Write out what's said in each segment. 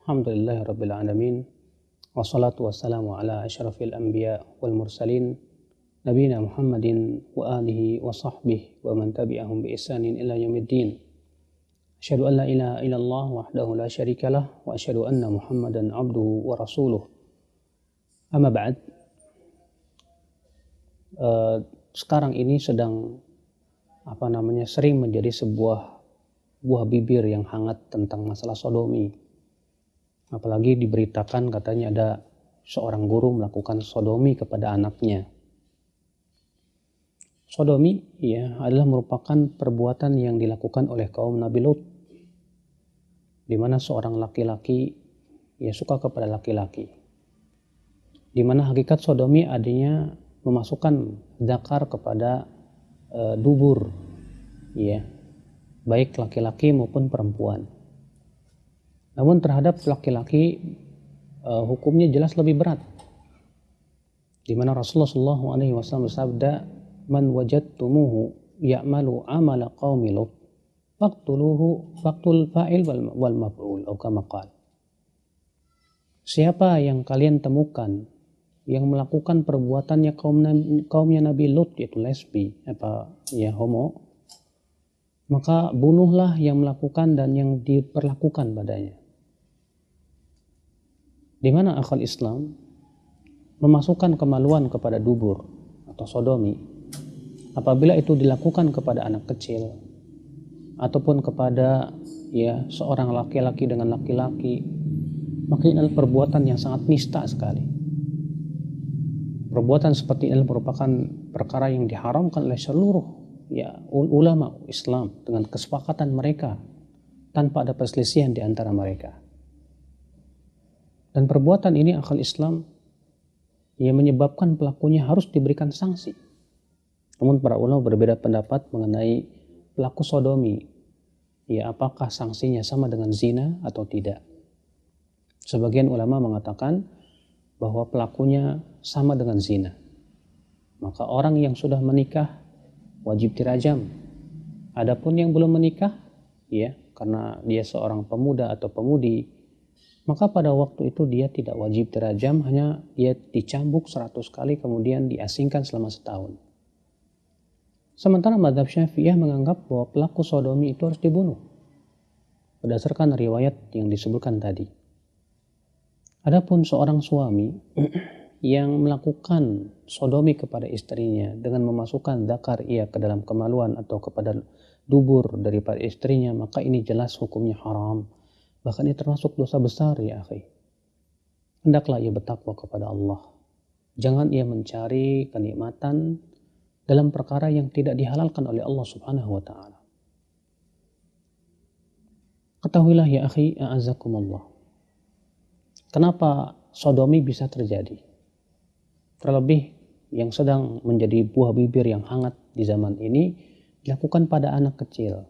Alhamdulillahirabbil alamin. Wassalatu wassalamu ala asyrafil anbiya wal mursalin nabiyina Muhammadin wa alihi wa sahbihi wa man tabi'ahum bi ihsanin ila yaumiddin. Asyhadu an la ilaha illallah wahdahu la syarikalah wa asyhadu anna Muhammadan abduhu wa rasuluh. Amma ba'd. Sekarang ini sedang sering menjadi sebuah buah bibir yang hangat tentang masalah sodomi. Apalagi diberitakan katanya ada seorang guru melakukan sodomi kepada anaknya. Sodomi adalah merupakan perbuatan yang dilakukan oleh kaum Nabi Lut, di mana seorang laki-laki suka kepada laki-laki. Di mana hakikat sodomi adanya memasukkan zakar kepada dubur, baik laki-laki maupun perempuan. Namun terhadap laki-laki hukumnya jelas lebih berat. Di mana Rasulullah SAW bersabda, "Man wajadtumuhu ya'malu amala qaumi Lut, faqtul fa'il wal maf'ul," atau kama qala. Siapa yang kalian temukan yang melakukan perbuatannya kaumnya Nabi Lut, yaitu lesbi, homo, maka bunuhlah yang melakukan dan yang diperlakukan padanya. Di mana akal Islam memasukkan kemaluan kepada dubur atau sodomi apabila itu dilakukan kepada anak kecil ataupun kepada seorang laki-laki dengan laki-laki, maka ini adalah perbuatan yang sangat nista sekali. Perbuatan seperti ini merupakan perkara yang diharamkan oleh seluruh ulama Islam dengan kesepakatan mereka tanpa ada perselisihan di antara mereka. Dan perbuatan ini akal Islam menyebabkan pelakunya harus diberikan sanksi. Namun para ulama berbeda pendapat mengenai pelaku sodomi. Apakah sanksinya sama dengan zina atau tidak? Sebagian ulama mengatakan bahwa pelakunya sama dengan zina. Maka orang yang sudah menikah wajib dirajam. Adapun yang belum menikah, karena dia seorang pemuda atau pemudi, maka pada waktu itu dia tidak wajib dirajam, hanya dia dicambuk 100 kali kemudian diasingkan selama setahun. Sementara mazhab Syafi'iyah menganggap bahwa pelaku sodomi itu harus dibunuh berdasarkan riwayat yang disebutkan tadi. Adapun seorang suami yang melakukan sodomi kepada istrinya dengan memasukkan zakar ia ke dalam kemaluan atau kepada dubur daripada istrinya, maka ini jelas hukumnya haram. Bahkan ini termasuk dosa besar ya akhi. Hendaklah ia bertakwa kepada Allah. Jangan ia mencari kenikmatan dalam perkara yang tidak dihalalkan oleh Allah Subhanahu wa taala. Ketahuilah ya akhi, a'azzakumullah. Kenapa sodomi bisa terjadi? Terlebih yang sedang menjadi buah bibir yang hangat di zaman ini dilakukan pada anak kecil.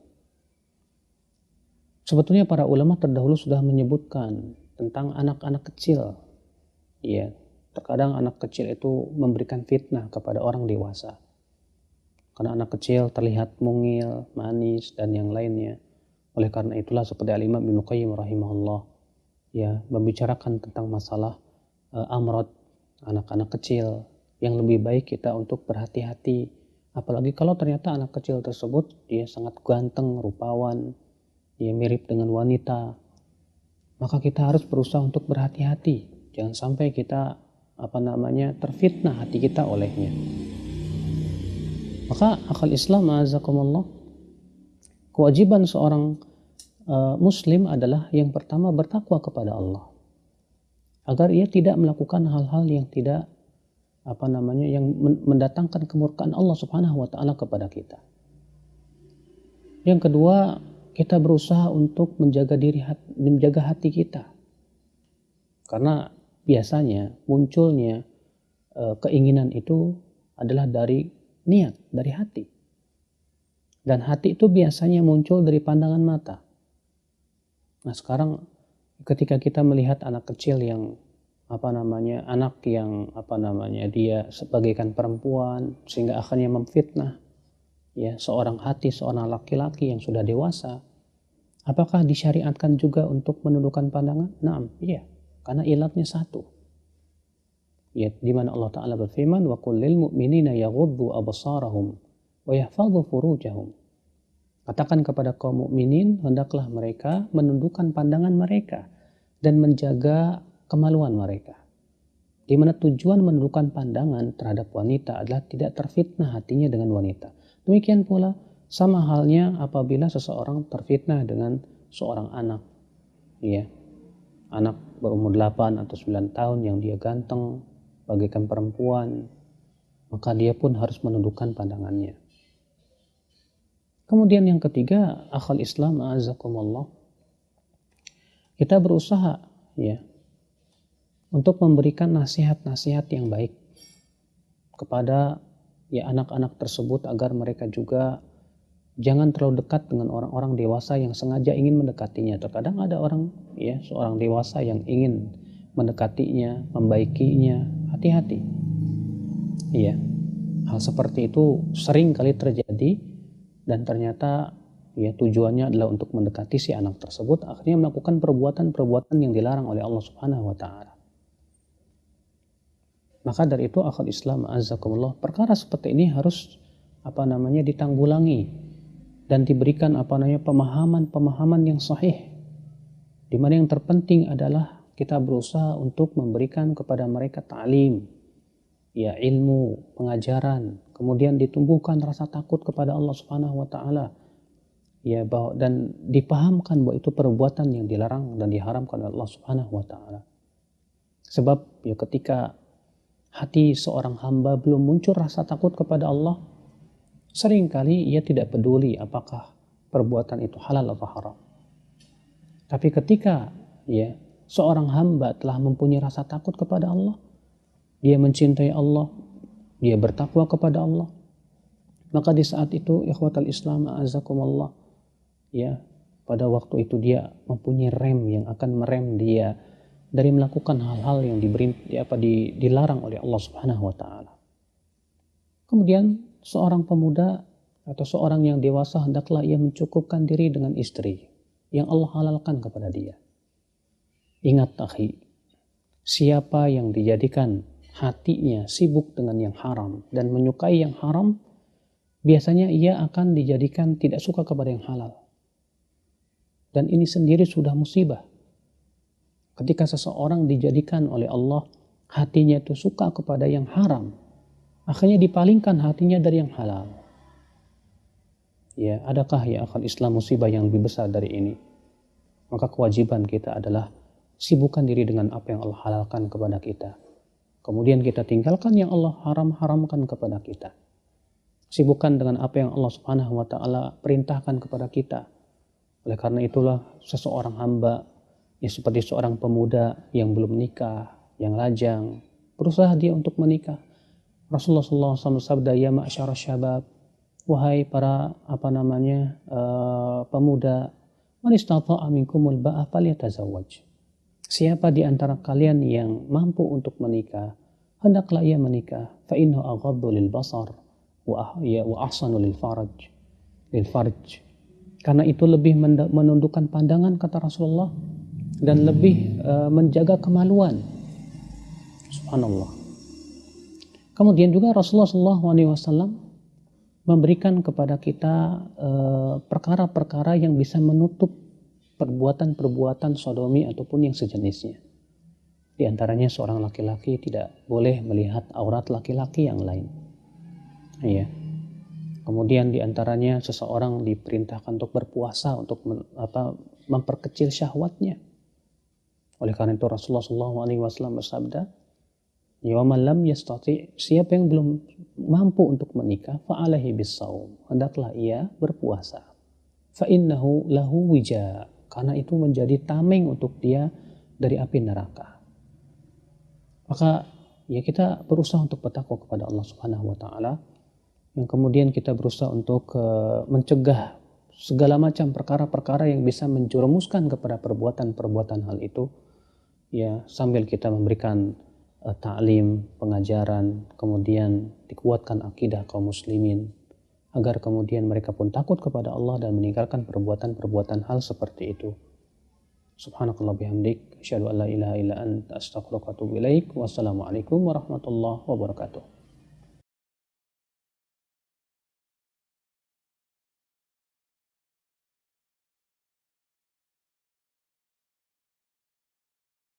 Sebetulnya para ulama terdahulu sudah menyebutkan tentang anak-anak kecil. Terkadang anak kecil itu memberikan fitnah kepada orang dewasa. Karena anak kecil terlihat mungil, manis, dan yang lainnya. Oleh karena itulah seperti Al-Imam Ibnu Qayyim rahimahullah membicarakan tentang masalah amrod, anak-anak kecil, yang lebih baik kita untuk berhati-hati. Apalagi kalau ternyata anak kecil tersebut dia sangat ganteng, rupawan, dia mirip dengan wanita, maka kita harus berusaha untuk berhati-hati. Jangan sampai kita terfitnah hati kita olehnya. Maka akal Islam, azakumullah, kewajiban seorang muslim adalah yang pertama bertakwa kepada Allah, agar ia tidak melakukan hal-hal yang tidak yang mendatangkan kemurkaan Allah Subhanahu wa taala kepada kita. Yang kedua, kita berusaha untuk menjaga hati kita. Karena biasanya munculnya keinginan itu adalah dari niat, dari hati. Dan hati itu biasanya muncul dari pandangan mata. Nah sekarang ketika kita melihat anak kecil yang dia sebagaikan perempuan sehingga akhirnya memfitnah seorang laki-laki yang sudah dewasa, Apakah disyariatkan juga untuk menundukkan pandangan? Naam, iya. Karena ilatnya satu. Ya, di mana Allah Ta'ala berfirman, wa qul lil mu'minina yaghuddu absarahum wa yahfadhu furujahum. Katakan kepada kaum mukminin, hendaklah mereka menundukkan pandangan mereka dan menjaga kemaluan mereka. Di mana tujuan menundukkan pandangan terhadap wanita adalah tidak terfitnah hatinya dengan wanita. Demikian pula sama halnya apabila seseorang terfitnah dengan seorang anak, ya, anak berumur 8 atau 9 tahun yang dia ganteng bagaikan perempuan, maka dia pun harus menundukkan pandangannya. Kemudian yang ketiga, akhal Islam a'azakumullah, kita berusaha, ya, untuk memberikan nasihat-nasihat yang baik kepada, ya, anak-anak tersebut agar mereka juga jangan terlalu dekat dengan orang-orang dewasa yang sengaja ingin mendekatinya. Terkadang ada orang, ya, seorang dewasa yang ingin mendekatinya, membaikinya. Hati-hati. Iya. Hal seperti itu sering kali terjadi dan ternyata, ya, tujuannya adalah untuk mendekati si anak tersebut, akhirnya melakukan perbuatan-perbuatan yang dilarang oleh Allah Subhanahu wa taala. Maka dari itu akhul Islam azzakumullah, perkara seperti ini harus ditanggulangi dan diberikan pemahaman-pemahaman yang sahih, di mana yang terpenting adalah kita berusaha untuk memberikan kepada mereka ta'lim, ya, ilmu, pengajaran, kemudian ditumbuhkan rasa takut kepada Allah Subhanahu wa taala, ya, dan dipahamkan bahwa itu perbuatan yang dilarang dan diharamkan oleh Allah Subhanahu wa taala. Sebab, ya, ketika hati seorang hamba belum muncul rasa takut kepada Allah, seringkali ia tidak peduli apakah perbuatan itu halal atau haram. Tapi ketika, ya, seorang hamba telah mempunyai rasa takut kepada Allah, dia mencintai Allah, dia bertakwa kepada Allah, maka di saat itu ikhwatal Islam a'azakumullah, ya, pada waktu itu dia mempunyai rem yang akan merem dia dari melakukan hal-hal yang dilarang oleh Allah Subhanahu wa taala. Kemudian seorang pemuda atau seorang yang dewasa hendaklah ia mencukupkan diri dengan istri yang Allah halalkan kepada dia. Ingat akhi, siapa yang dijadikan hatinya sibuk dengan yang haram dan menyukai yang haram, biasanya ia akan dijadikan tidak suka kepada yang halal. Dan ini sendiri sudah musibah. Ketika seseorang dijadikan oleh Allah hatinya itu suka kepada yang haram, akhirnya dipalingkan hatinya dari yang halal. Ya, adakah ya akal Islam musibah yang lebih besar dari ini? Maka kewajiban kita adalah sibukkan diri dengan apa yang Allah halalkan kepada kita. Kemudian kita tinggalkan yang Allah haramkan kepada kita. Sibukkan dengan apa yang Allah Subhanahu wa taala perintahkan kepada kita. Oleh karena itulah seseorang hamba, ya, seperti seorang pemuda yang belum menikah, yang lajang, berusaha dia untuk menikah. Rasulullah SAW bersabda, ya ma'syara syabab, wahai para pemuda, man istata'a minkumul ba'a falyatazawwaj. Siapa di antara kalian yang mampu untuk menikah, hendaklah ia menikah. Fa innahu aghaddu lil basar wa ahsanu lil farj. Karena itu lebih menundukkan pandangan, kata Rasulullah, dan lebih menjaga kemaluan. Subhanallah. Kemudian juga Rasulullah SAW memberikan kepada kita perkara-perkara yang bisa menutup perbuatan-perbuatan sodomi ataupun yang sejenisnya. Di antaranya seorang laki-laki tidak boleh melihat aurat laki-laki yang lain. Iya. Kemudian di antaranya seseorang diperintahkan untuk berpuasa untuk memperkecil syahwatnya. Oleh karena itu Rasulullah SAW bersabda, "Ya man lam yastati', siapa yang belum mampu untuk menikah, fa alaihi bis-shaum, hendaklah ia berpuasa. Fa innahu lahu wija, karena itu menjadi tameng untuk dia dari api neraka." Maka ya kita berusaha untuk bertakwa kepada Allah Subhanahu wa taala, yang kemudian kita berusaha untuk mencegah segala macam perkara-perkara yang bisa menjerumuskan kepada perbuatan-perbuatan hal itu, ya, sambil kita memberikan ta'lim, pengajaran, kemudian dikuatkan akidah kaum muslimin, agar kemudian mereka pun takut kepada Allah dan meninggalkan perbuatan-perbuatan hal seperti itu. Subhanakallah bihamdik, asyhadu an la ilaha illa anta, astaghfiruka wa atubu ilaik. Wassalamualaikum warahmatullahi wabarakatuh.